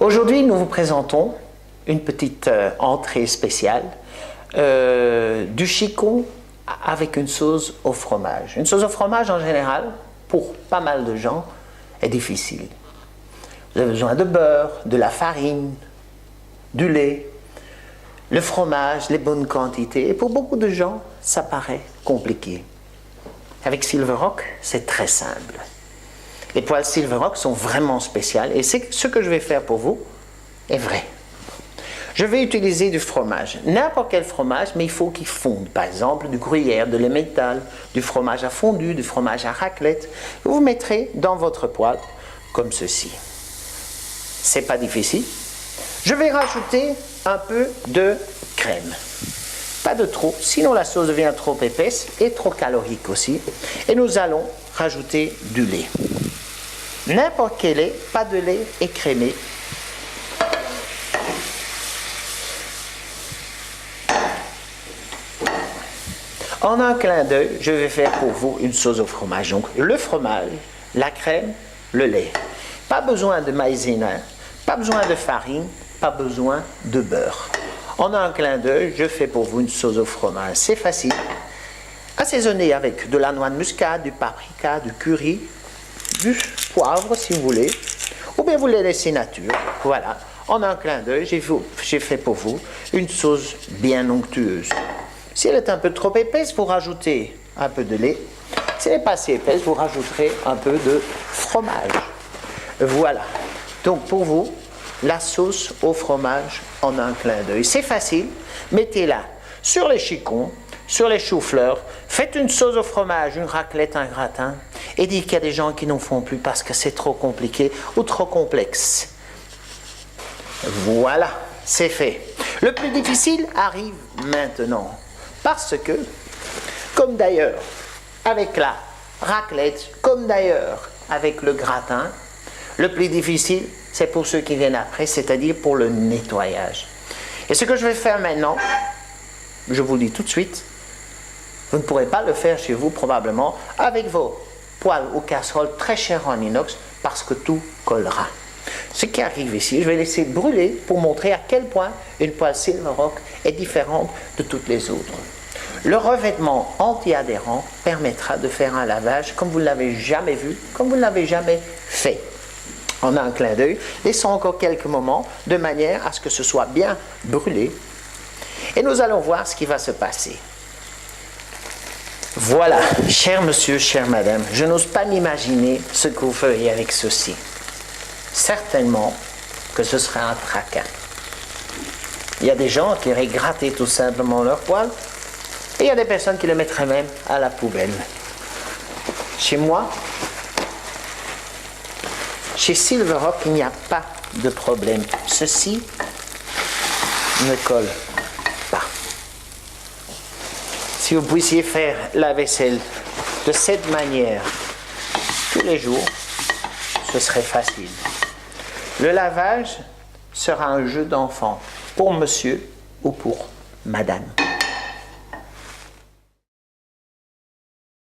Aujourd'hui, nous vous présentons une petite entrée spéciale du chicon avec une sauce au fromage. Une sauce au fromage, en général, pour pas mal de gens, est difficile. Vous avez besoin de beurre, de la farine, du lait, le fromage, les bonnes quantités. Et pour beaucoup de gens, ça paraît compliqué. Avec Silverock, c'est très simple. Les poêles Silverock sont vraiment spéciales et ce que je vais faire pour vous est vrai. Je vais utiliser du fromage, n'importe quel fromage, mais il faut qu'il fonde. Par exemple, du gruyère, de l'emmental, du fromage à fondu, du fromage à raclette. Vous mettrez dans votre poêle comme ceci. C'est pas difficile. Je vais rajouter un peu de crème. Pas de trop, sinon la sauce devient trop épaisse et trop calorique aussi. Et nous allons rajouter du lait. N'importe quel lait, pas de lait écrémé. En un clin d'œil, je vais faire pour vous une sauce au fromage. Donc le fromage, la crème, le lait. Pas besoin de maïzena, pas besoin de farine, pas besoin de beurre. En un clin d'œil, je fais pour vous une sauce au fromage. C'est facile. Assaisonnez avec de la noix de muscade, du paprika, du curry, du poivre si vous voulez, ou bien vous les laissez nature. Voilà. En un clin d'œil, j'ai fait pour vous une sauce bien onctueuse. Si elle est un peu trop épaisse, vous rajoutez un peu de lait. Si elle n'est pas assez épaisse, vous rajouterez un peu de fromage. Voilà. Donc pour vous, la sauce au fromage en un clin d'œil. C'est facile. Mettez-la sur les chicons, sur les choux-fleurs. Faites une sauce au fromage, une raclette, un gratin. Et dites qu'il y a des gens qui n'en font plus parce que c'est trop compliqué ou trop complexe. Voilà, c'est fait. Le plus difficile arrive maintenant. Parce que, comme d'ailleurs avec la raclette, comme d'ailleurs avec le gratin, le plus difficile, c'est pour ceux qui viennent après, c'est-à-dire pour le nettoyage. Et ce que je vais faire maintenant, je vous le dis tout de suite, vous ne pourrez pas le faire chez vous probablement avec vos poêles ou casseroles très chères en inox parce que tout collera. Ce qui arrive ici, je vais laisser brûler pour montrer à quel point une poêle Silverock est différente de toutes les autres. Le revêtement anti-adhérent permettra de faire un lavage comme vous ne l'avez jamais vu, comme vous ne l'avez jamais fait. En un clin d'œil, laissons encore quelques moments de manière à ce que ce soit bien brûlé. Et nous allons voir ce qui va se passer. Voilà, cher monsieur, chère madame, je n'ose pas m'imaginer ce que vous feriez avec ceci. Certainement que ce serait un tracas. Il y a des gens qui iraient gratter tout simplement leur poêle et il y a des personnes qui le mettraient même à la poubelle. Chez moi, chez Silverock, il n'y a pas de problème. Ceci ne colle pas. Si vous puissiez faire la vaisselle de cette manière tous les jours, ce serait facile. Le lavage sera un jeu d'enfant pour monsieur ou pour madame.